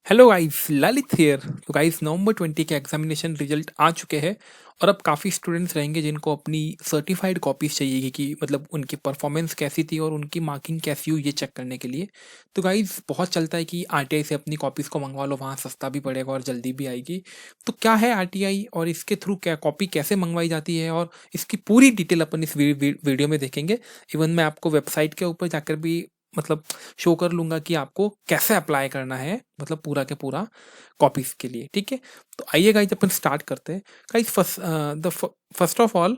Hello guys, Lalit here. तो guys, नवंबर 20 के examination result आ चुके हैं और अब काफ़ी स्टूडेंट्स रहेंगे जिनको अपनी सर्टिफाइड कॉपीज चाहिए कि मतलब उनकी परफॉर्मेंस कैसी थी और उनकी मार्किंग कैसी हुई ये चेक करने के लिए। तो गाइस, बहुत चलता है कि आरटीआई से अपनी कॉपीज़ को मंगवा लो, वहाँ सस्ता भी पड़ेगा और जल्दी भी आएगी। तो क्या है आरटीआई और इसके थ्रू क्या कॉपी कैसे मंगवाई जाती है और इसकी पूरी डिटेल अपन इस वीडियो में देखेंगे। इवन मैं आपको वेबसाइट के ऊपर जाकर भी मतलब शो कर लूंगा कि आपको कैसे अप्लाई करना है, मतलब पूरा के पूरा कॉपीज के लिए। ठीक है, तो आइए गाइस अपन स्टार्ट करते हैं। गाइस, फर्स्ट ऑफ ऑल,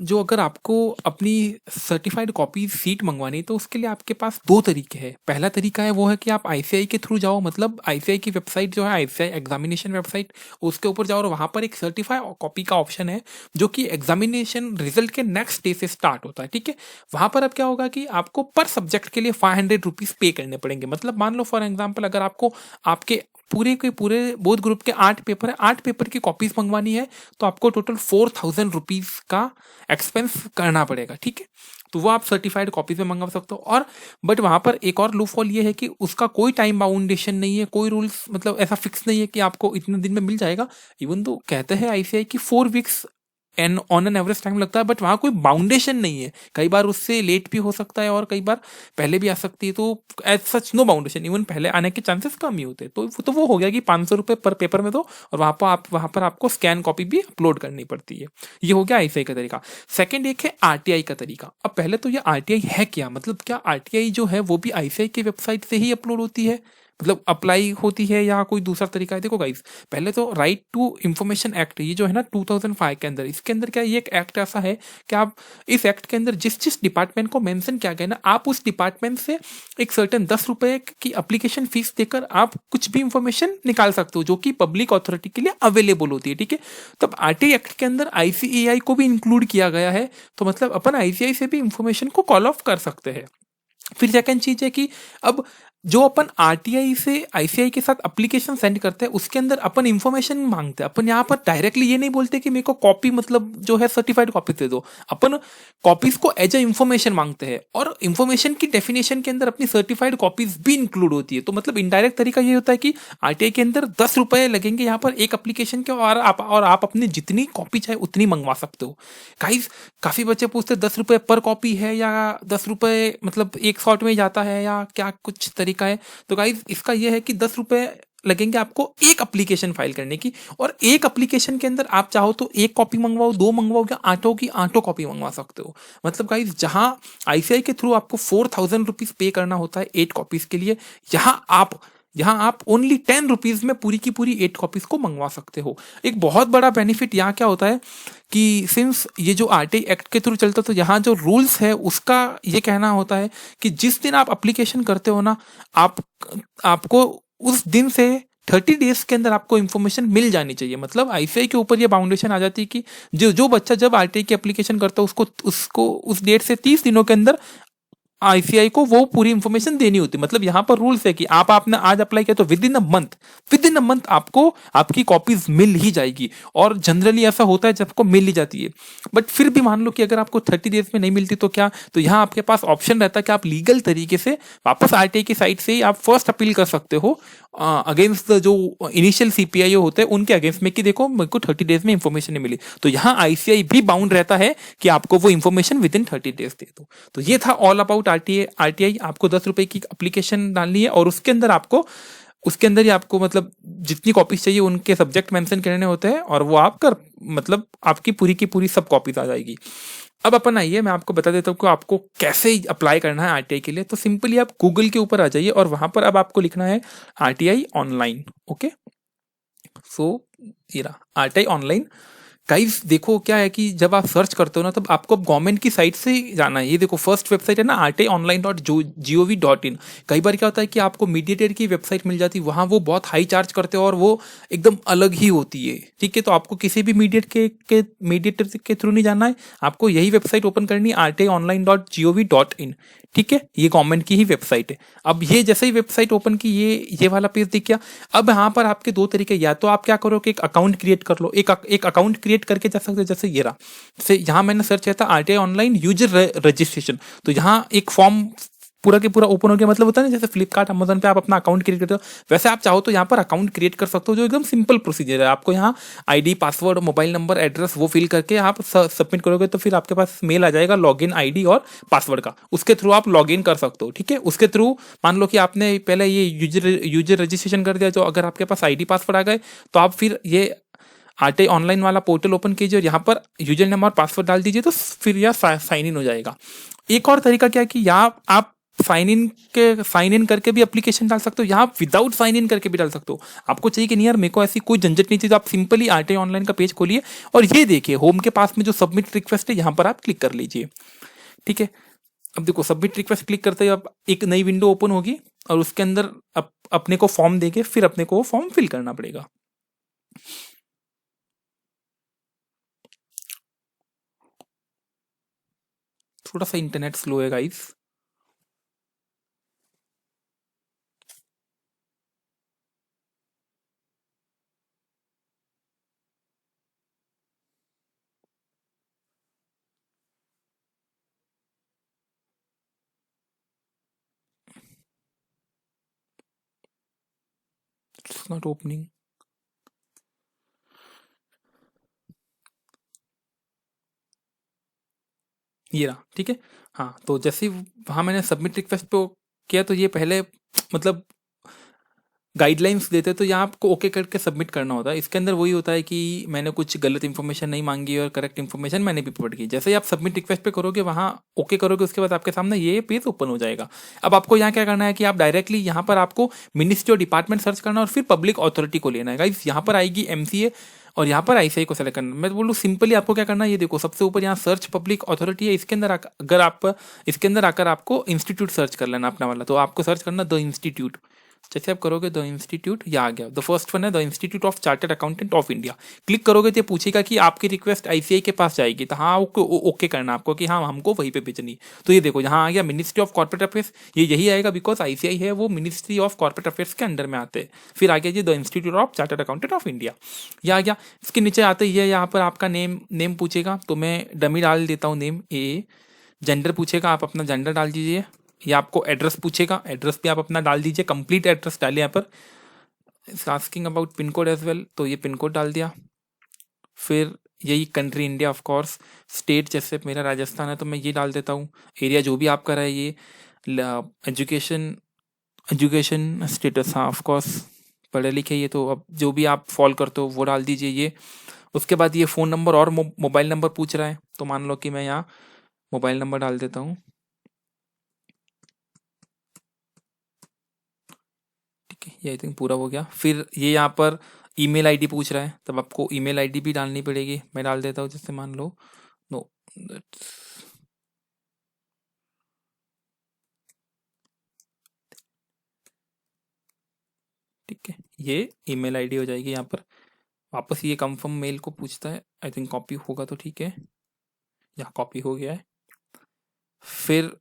जो अगर आपको अपनी सर्टिफाइड कॉपी सीट मंगवानी है तो उसके लिए आपके पास दो तरीके हैं। पहला तरीका है वो है कि आप आईसीआई के थ्रू जाओ, मतलब आईसीआई की वेबसाइट जो है, आईसीआई एग्जामिनेशन वेबसाइट, उसके ऊपर जाओ और वहाँ पर एक सर्टिफाइड कॉपी का ऑप्शन है जो कि एग्जामिनेशन रिजल्ट के नेक्स्ट डे से स्टार्ट होता है। ठीक है, वहाँ पर अब क्या होगा कि आपको पर सब्जेक्ट के लिए 500 रुपीज़ पे करने पड़ेंगे। मतलब मान लो फॉर एग्जाम्पल, अगर आपको आपके पूरे के पूरे बोथ ग्रुप के 8 पेपर है, 8 पेपर की कॉपीज मंगवानी है तो आपको टोटल 4000 रुपीज का एक्सपेंस करना पड़ेगा। ठीक है, तो वो आप सर्टिफाइड कॉपीज में मंगवा सकते हो। और बट वहां पर एक और लूपहोल ये है कि उसका कोई टाइम बाउंडेशन नहीं है, कोई रूल्स मतलब ऐसा फिक्स नहीं है कि आपको इतने दिन में मिल जाएगा। इवन तो कहते हैं आईसीआई की 4 weeks and on an average time लगता है, बट वहाँ कोई बाउंडेशन नहीं है। कई बार उससे लेट भी हो सकता है और कई बार पहले भी आ सकती है। तो एज सच नो बाउंडेशन, इवन पहले आने के चांसेस कम ही होते हैं। तो वो हो गया कि 500 रुपये पर पेपर में दो और वहाँ पर आपको स्कैन कॉपी भी अपलोड करनी पड़ती है। ये हो गया आईसीआई का तरीका। सेकेंड एक है आरटीआई का तरीका। अब पहले तो ये आरटीआई है क्या, मतलब क्या आरटीआई जो है वो भी आईसीआई की वेबसाइट से ही अपलोड होती है, मतलब अप्लाई होती है, या कोई दूसरा तरीका है? देखो गाइस, पहले तो राइट टू इंफॉर्मेशन एक्ट, ये जो है ना 2005 के अंदर, इसके अंदर क्या, ये एक एक्ट ऐसा है कि आप इस एक्ट के अंदर जिस जिस डिपार्टमेंट को मेंशन किया गया ना, आप उस डिपार्टमेंट से एक सर्टेन 10 रुपए की एप्लीकेशन फीस देकर आप कुछ भी इंफॉर्मेशन निकाल सकते हो जो कि पब्लिक अथॉरिटी के लिए अवेलेबल होती है। ठीक है, तब आरटीआई एक्ट के अंदर आईसीएआई को भी इंक्लूड किया गया है, तो मतलब अपन आईसीआई से भी इंफॉर्मेशन को कॉल ऑफ कर सकते हैं। फिर सेकंड चीज है कि अब जो अपन आरटीआई से आईसीआई के साथ एप्लीकेशन सेंड करते हैं उसके अंदर अपन इंफॉर्मेशन मांगते हैं। अपन यहाँ पर डायरेक्टली ये नहीं बोलते कि मेरे को कॉपी मतलब जो है सर्टिफाइड कॉपी दे दो, अपन कॉपीज को एज ए इंफॉर्मेशन मांगते हैं और इंफॉर्मेशन की डेफिनेशन के अंदर अपनी सर्टिफाइड कॉपीज भी इंक्लूड होती है। तो मतलब इनडायरेक्ट तरीका ये होता है कि आरटीआई के अंदर 10 रुपए लगेंगे यहाँ पर एक एप्लीकेशन के, और आप अपनी जितनी कॉपी चाहे उतनी मंगवा सकते हो। गाइस, काफी बच्चे पूछते 10 रुपए पर कॉपी है या 10 रुपए मतलब एक शॉट में जाता है या क्या कुछ तरीका है? तो गाइज, इसका यह है कि 10 रुपए लगेंगे आपको एक एप्लीकेशन फाइल करने की, और एक एप्लीकेशन के अंदर आप चाहो तो एक कॉपी मंगवाओ, दो मंगवाओ, या आठों की आठों कॉपी मंगवा सकते हो। मतलब गाइज, जहां आईसीआई के थ्रू आपको 4000 रुपीज पे करना होता है 8 कॉपीज के लिए, यहाँ आप ओनली 10 रुपीज में पूरी की पूरी 8 कॉपीज को मंगवा सकते हो। एक बहुत बड़ा बेनिफिट यहाँ क्या होता है कि सिंस ये जो आरटीआई एक्ट के थ्रू चलता है तो यहाँ जो रूल्स है उसका ये कहना होता है कि जिस दिन आप एप्लीकेशन करते हो ना, आपको उस दिन से 30 डेज के अंदर आपको इन्फॉर्मेशन मिल जानी चाहिए। मतलब आईसीआई के ऊपर ये बाउंडेशन आ जाती है कि जो बच्चा जब आरटीआई की एप्लीकेशन करता है उसको उस डेट से 30 दिनों के अंदर आईसीआई को वो पूरी इंफॉर्मेशन देनी होती है। मतलब यहाँ पर रूल्स है कि आपने आज अप्लाई किया तो विद इन अ मंथ आपको आपकी कॉपीज मिल ही जाएगी, और जनरली ऐसा होता है जब आपको मिल ही जाती है। बट फिर भी मान लो कि अगर आपको 30 डेज में नहीं मिलती तो क्या, तो यहाँ आपके पास ऑप्शन रहता है कि आप लीगल तरीके से वापस आरटीआई की साइट से ही आप फर्स्ट अपील कर सकते हो अगेंस्ट जो इनिशियल सीपीआईओ होते हैं उनके अगेंस्ट में, कि देखो मेरे को 30 डेज में इंफॉर्मेशन नहीं मिली। तो यहाँ आईसीआई भी बाउंड रहता है कि आपको वो इंफॉर्मेशन विद इन 30 डेज दे दो। तो ये था ऑल अबाउट आरटीआई। आपको 10 रुपए की एप्लीकेशन डालनी है और उसके अंदर ही आपको मतलब जितनी कॉपीज चाहिए उनके सब्जेक्ट मेंशन करने होते हैं, और वो आप कर मतलब आपकी पूरी की पूरी सब कॉपीज आ जाएगी। अब अपन आइए, मैं आपको बता देता हूँ कि आपको कैसे अप्लाई करना है आरटीआई के लिए। तो सिंपली आप गूगल के ऊपर आ जाइए और वहां पर अब आपको लिखना है आरटीआई ऑनलाइन। ओके, सो ये रहा आरटीआई ऑनलाइन। गाइस, देखो क्या है कि जब आप सर्च करते हो ना, तब आपको गवर्नमेंट की साइट से जाना है। ये देखो फर्स्ट वेबसाइट है ना, rtionline.gov.in। कई बार क्या होता है कि आपको मीडिएटर की वेबसाइट मिल जाती है, वहां वो बहुत हाई चार्ज करते हो और वो एकदम अलग ही होती है। ठीक है, तो आपको किसी भी मीडिएटर के थ्रू नहीं जाना है, आपको यही वेबसाइट ओपन करनी है, rtionline.gov.in। ठीक है, ये गवर्नमेंट की ही वेबसाइट है। अब ये जैसे ही वेबसाइट ओपन की, ये वाला पेज दिख गया। अब यहाँ पर आपके दो तरीके, या तो आप क्या करो कि एक अकाउंट क्रिएट कर लो, एक अकाउंट क्रिएट करके जा सकते हो। जैसे ये रहा, जैसे यहाँ मैंने सर्च किया था आरटीआई ऑनलाइन यूजर रजिस्ट्रेशन, तो यहाँ एक फॉर्म पूरा के पूरा ओपन हो गया। मतलब होता है ना जैसे फ्लिपकार्ट अमेजन पे आप अपना अकाउंट क्रिएट करते हो, वैसे आप चाहो तो यहाँ पर अकाउंट क्रिएट कर सकते हो, जो एकदम सिंपल प्रोसीजर है। आपको यहाँ ID, password, mobile number, address वो फिल करके आप सबमिट करोगे तो फिर आपके पास मेल आ जाएगा लॉगिन आईडी और पासवर्ड का, उसके थ्रू आप लॉगिन कर सकते हो। ठीक है, उसके थ्रू मान लो कि आपने पहले ये यूजर रजिस्ट्रेशन कर दिया, जो अगर आपके पास आईडी पासवर्ड आ गए तो आप फिर ये आरटीआई ऑनलाइन वाला पोर्टल ओपन कीजिए और यहाँ पर यूजर नेम और पासवर्ड डाल दीजिए, तो फिर यह साइन इन हो जाएगा। एक और तरीका क्या है कि यहाँ आप साइन इन करके भी एप्लीकेशन डाल सकते हो, यहाँ विदाउट साइन इन करके भी डाल सकते हो। आपको चाहिए कि नहीं यार मेरे को ऐसी कोई झंझट नहीं चाहिए, तो आप सिंपली आरटीआई ऑनलाइन का पेज खोलिए और ये देखिए होम के पास में जो सबमिट रिक्वेस्ट है यहाँ पर आप क्लिक कर लीजिए। ठीक है, अब देखो सबमिट रिक्वेस्ट क्लिक करते ही अब एक नई विंडो ओपन होगी और उसके अंदर अपने को फॉर्म देके फिर अपने को फॉर्म फिल करना पड़ेगा। थोड़ा सा इंटरनेट स्लो है गाइस। It's not opening. ये रहा। ठीक है, हाँ तो जैसे ही वहाँ मैंने सबमिट रिक्वेस्ट पे किया तो ये पहले मतलब गाइडलाइंस देते हैं, तो यहाँ आपको ओके करके सबमिट करना होता है। इसके अंदर वही होता है कि मैंने कुछ गलत इन्फॉर्मेशन नहीं मांगी और करेक्ट इन्फॉर्मेशन मैंने भी पुट की। जैसे ही आप सबमिट रिक्वेस्ट पे करोगे, वहाँ ओके करोगे, उसके बाद आपके सामने ये पेज ओपन हो जाएगा। अब आपको यहाँ क्या करना है कि आप डायरेक्टली यहाँ पर आपको मिनिस्ट्री और डिपार्टमेंट सर्च करना और फिर पब्लिक अथॉरिटी को लेना है गाइस। यहाँ पर आएगी एमसीए और यहाँ पर आईसीआई को सेलेक्ट करना। मैं बोलूँ सिंपली आपको क्या करना है, ये देखो सबसे ऊपर यहाँ सर्च पब्लिक अथॉरिटी है, इसके अंदर अगर आप इसके अंदर आकर आपको इंस्टीट्यूट सर्च कर लेना अपना वाला, तो आपको सर्च करना द इंस्टीट्यूट। जैसे आप करोगे द इंस्टीट्यूट, ये आ गया। द फर्स्ट वन है the institute of chartered accountant of India. Click करोगे तो ये पूछेगा कि आपकी रिक्वेस्ट आईसीआई के पास जाएगी, तो हाँ ओके करना आपको कि हाँ हमको वहीं पे भेजनी। तो ये देखो यहाँ आ गया मिनिस्ट्री ऑफ कॉर्पोरेट अफेयर्स, ये यही आएगा बिकॉज आईसीआई है वो मिनिस्ट्री ऑफ कॉर्पोरेट अफेयर्स के अंडर में आते हैं। फिर आ गया जी the institute of chartered accountant of India, ये आ गया। इसके नीचे आते ही है यहाँ पर आपका नेम पूछेगा, तो मैं डमी डाल देता हूँ नेम ए। जेंडर पूछेगा, आप अपना जेंडर डाल दीजिए। या आपको एड्रेस पूछेगा, एड्रेस भी आप अपना डाल दीजिए, कंप्लीट एड्रेस डालिए यहाँ पर। Asking about pin code as well, तो ये पिन कोड डाल दिया। फिर यही country India of course, state जैसे मेरा राजस्थान है तो मैं ये डाल देता हूँ। एरिया जो भी आपका रहा है ये, एजुकेशन स्टेटस, हाँ ऑफ कोर्स पढ़े लिखे, ये तो अब जो भी आप फॉलो करते हो वो डाल दीजिए ये। उसके बाद ये फ़ोन नंबर और मोबाइल नंबर पूछ रहा है, तो मान लो कि मैं यहाँ मोबाइल नंबर डाल देता हूँ। ये आई थिंक पूरा हो गया। फिर ये यहाँ पर ईमेल आईडी पूछ रहा है, तब आपको ईमेल आईडी भी डालनी पड़ेगी। मैं डाल देता हूँ, जैसे मान लो नो ठीक है, ये ईमेल आईडी हो जाएगी। यहाँ पर वापस ये कंफर्म मेल को पूछता है, आई थिंक कॉपी होगा तो ठीक है, यहाँ कॉपी हो गया है। फिर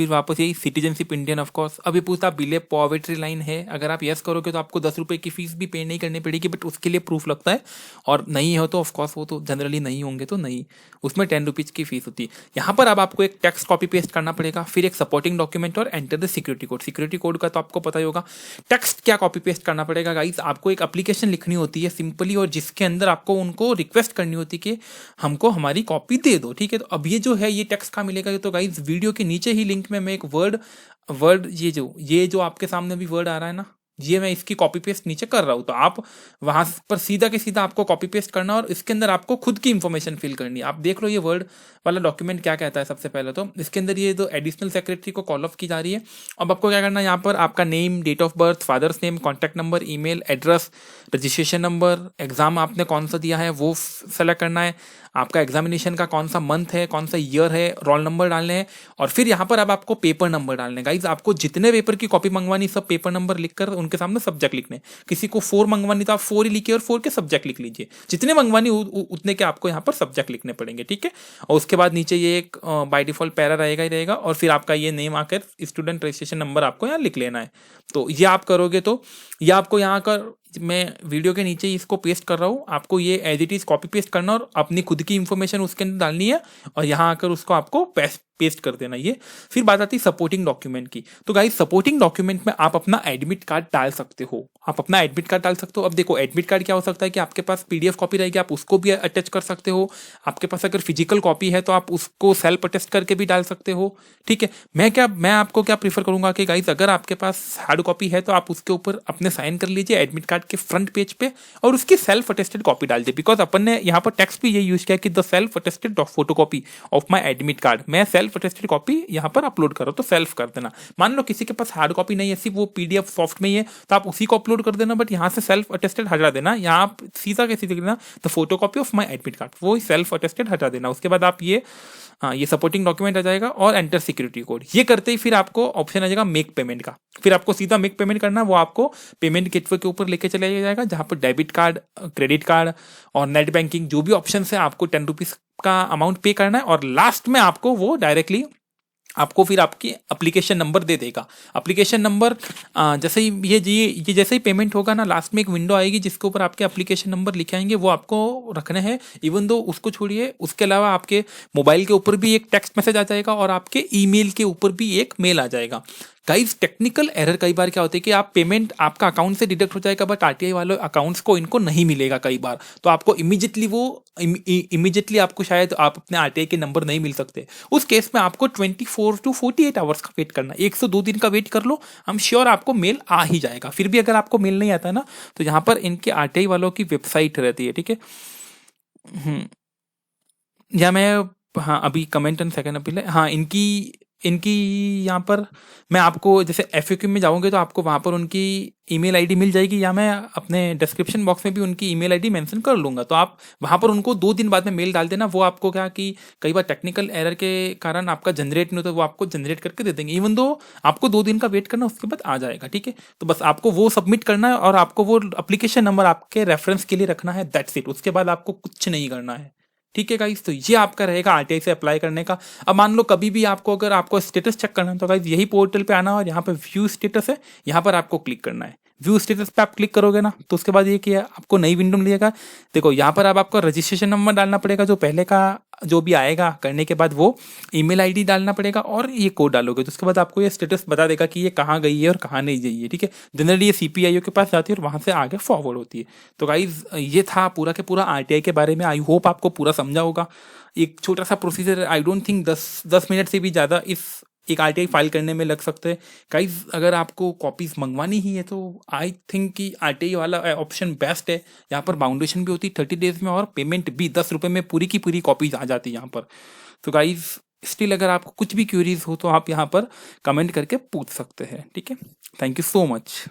वापस यही सिटीजनशिप इंडियन ऑफ कोर्स। अभी पूछता बिले पॉवर्टी लाइन है, अगर आप यस करोगे तो आपको 10 रुपये की फीस भी पे नहीं करनी पड़ेगी, बट उसके लिए प्रूफ लगता है। और नहीं हो तो ऑफकोर्स वो तो जनरली नहीं होंगे तो नहीं, उसमें 10 रुपीज़ की फीस होती है। यहाँ पर अब आपको एक टेक्स्ट कॉपी पेस्ट करना पड़ेगा, फिर एक सपोर्टिंग डॉक्यूमेंट और enter the security code. Security code का तो आपको पता ही होगा। टेक्स्ट क्या कॉपी पेस्ट करना पड़ेगा गाइस, आपको एक एप्लीकेशन लिखनी होती है सिंपली, और जिसके अंदर आपको उनको रिक्वेस्ट करनी होती है कि हमको हमारी कॉपी दे दो। ठीक है, तो अब ये जो है ये टेक्स्ट कहाँ मिलेगा, तो गाइस वीडियो के नीचे ही लिंक में मैं एक वर्ड ये जो आपके सामने भी वर्ड आ रहा है ना, ये मैं इसकी कॉपी पेस्ट नीचे कर रहा हूँ। तो आप वहां पर सीधा के सीधा आपको कॉपी पेस्ट करना और इसके अंदर आपको खुद की इंफॉर्मेशन फिल करनी है। आप देख लो ये वर्ड वाला डॉक्यूमेंट क्या कहता है। सबसे पहले तो इसके अंदर ये जो एडिशनल सेक्रेटरी को कॉल ऑफ की जा रही है। अब आपको क्या करना है, यहाँ पर आपका name, date of birth, father's name, contact number, email address, registration number, exam आपने कौन सा दिया है वो सेलेक्ट करना है, आपका एग्जामिनेशन का कौन सा मंथ है, कौन सा ईयर है, रोल नंबर डालने हैं, और फिर यहाँ पर अब आपको पेपर नंबर डालने हैं। गाइज आपको जितने पेपर की कॉपी मंगवानी सब पेपर नंबर लिखकर उनके सामने सब्जेक्ट लिखने। किसी को 4 मंगवानी तो आप 4 ही लिखिए और 4 के सब्जेक्ट लिख लीजिए। जितने मंगवानी उतने के आपको यहाँ पर सब्जेक्ट लिखने पड़ेंगे। ठीक है, और उसके बाद नीचे ये एक बाय डिफॉल्ट पैरा रहेगा ही रहेगा, और फिर आपका ये नेम आकर स्टूडेंट रजिस्ट्रेशन नंबर आपको यहाँ लिख लेना है। तो ये आप करोगे तो ये आपको यहाँ कर मैं वीडियो के नीचे इसको पेस्ट कर रहा हूँ, आपको ये as it is copy paste करना और अपनी खुद की इन्फॉर्मेशन उसके अंदर डालनी है और यहाँ आकर उसको आपको पेस्ट कर देना ये। फिर बात आती है सपोर्टिंग डॉक्यूमेंट की। तो गाइस सपोर्टिंग डॉक्यूमेंट में आप अपना एडमिट कार्ड डाल सकते हो, आप अपना एडमिट कार्ड डाल सकते हो। अब देखो एडमिट कार्ड क्या हो सकता है कि आपके पास पीडीएफ कॉपी रहेगी, आप उसको भी अटैच कर सकते हो। आपके पास अगर फिजिकल कॉपी है तो आप उसको सेल्फ अटेस्ट करके भी डाल सकते हो, ठीक है। मैं आपको क्या प्रीफर करूंगा कि गाइस अगर आपके पास हार्ड कॉपी है तो आप उसके ऊपर अपने साइन कर लीजिए एडमिट कार्ड के फ्रंट पेज पे और उसकी सेल्फ अटेस्टेड कॉपी डाल दीजिए। बिकॉज अपन ने यहाँ पर टेक्स्ट भी ये यूज किया कि the self attested photo copy of my admit card. मैं सेल्फ अटेस्टेड कॉपी यहाँ पर अपलोड करो तो सेल्फ कर देना। मान लो किसी के पास हार्ड कॉपी नहीं है, सिर्फ वो पीडीएफ सॉफ्ट में ही है तो आप उसी को अपलोड कर देना, बट यहाँ से सेल्फ अटेस्टेड हटा देना। यहाँ आप सीधा कैसे देना the photo copy of my admit card, वो सेल्फ अटेस्टेड हटा देना। उसके बाद आप ये सपोर्टिंग डॉक्यूमेंट आ जाएगा और एंटर सिक्योरिटी कोड। ये करते ही फिर आपको ऑप्शन आ जाएगा मेक पेमेंट का। फिर आपको सीधा मेक पेमेंट करना, वो आपको पेमेंट गेटवे के ऊपर लेके चला जाएगा जहां पर डेबिट कार्ड, क्रेडिट कार्ड और नेट बैंकिंग जो भी ऑप्शन है आपको 10 रुपीज का अमाउंट पे करना है और लास्ट में आपको वो डायरेक्टली आपको फिर आपकी एप्लीकेशन नंबर दे देगा। एप्लीकेशन नंबर जैसे ही ये जैसे ही पेमेंट होगा ना, लास्ट में एक विंडो आएगी जिसके ऊपर आपके एप्लीकेशन नंबर लिखे आएंगे, वो आपको रखने हैं। इवन दो उसको छोड़िए, उसके अलावा आपके मोबाइल के ऊपर भी एक टेक्स्ट मैसेज आ जाएगा और आपके ईमेल के ऊपर भी एक मेल आ जाएगा। गाइस टेक्निकल एरर कई बार क्या होता है कि आप पेमेंट आपका अकाउंट से डिडक्ट हो जाएगा बट आरटीआई वालों अकाउंट्स को इनको नहीं मिलेगा कई बार, तो आपको इमीडिएटली आपको शायद आप अपने आरटीआई के नंबर नहीं मिल सकते। उस केस में आपको 24 to 48 आवर्स का वेट करना, 1 से 2 दिन का वेट कर लो, आई एम श्योर आपको मेल आ ही जाएगा। फिर भी अगर आपको मेल नहीं आता ना तो यहाँ पर इनके आरटीआई वालों की वेबसाइट रहती है, ठीक है। या मैं हाँ अभी कमेंट एंड सेकंड अपील है, हाँ इनकी यहाँ पर मैं आपको जैसे एफएक्यू में जाऊंगे तो आपको वहाँ पर उनकी ईमेल आईडी मिल जाएगी, या मैं अपने डिस्क्रिप्शन बॉक्स में भी उनकी ईमेल आईडी मेंशन कर लूंगा। तो आप वहाँ पर उनको 2 दिन बाद में मेल डाल देना। वो आपको क्या कि कई बार टेक्निकल एरर के कारण आपका जनरेट नहीं होता, वो आपको जनरेट करके दे देंगे। इवन दो आपको 2 दिन का वेट करना, उसके बाद आ जाएगा, ठीक है। तो बस आपको वो सबमिट करना है और आपको वो एप्लीकेशन नंबर आपके रेफरेंस के लिए रखना है, दैट्स इट। उसके बाद आपको कुछ नहीं करना है, ठीक है गाइस। तो ये आपका रहेगा आरटीआई से अप्लाई करने का। अब मान लो कभी भी आपको अगर आपको स्टेटस चेक करना है तो गाइस यही पोर्टल पे आना और यहाँ पे व्यू स्टेटस है, यहाँ पर आपको क्लिक करना है। व्यू स्टेटस पे आप क्लिक करोगे ना तो उसके बाद ये किया आपको नई विंडो मिलेगा। देखो यहाँ पर अब आपको रजिस्ट्रेशन नंबर डालना पड़ेगा, जो पहले का जो भी आएगा करने के बाद वो ईमेल आईडी डालना पड़ेगा और ये कोड डालोगे तो उसके बाद आपको ये स्टेटस बता देगा कि ये कहाँ गई है और कहाँ नहीं गई है, ठीक है। जनरली ये सीपीआईओ के पास जाती है और वहाँ से आगे फॉरवर्ड होती है। तो गाइज ये था पूरा के पूरा आरटीआई के बारे में। आई होप आपको पूरा समझा होगा। एक छोटा सा procedure, I don't think 10 minute से भी ज़्यादा इस एक आरटीआई फाइल करने में लग सकते हैं। गाइज अगर आपको कॉपीज मंगवानी ही है तो आई थिंक कि आरटीआई वाला ऑप्शन बेस्ट है। यहाँ पर बाउंडेशन भी होती है 30 डेज में और पेमेंट भी 10 रुपये में पूरी की पूरी कॉपीज आ जाती है यहाँ पर। तो गाइज स्टिल अगर आपको कुछ भी क्यूरीज हो तो आप यहाँ पर कमेंट करके पूछ सकते हैं, ठीक है। Thank you so much.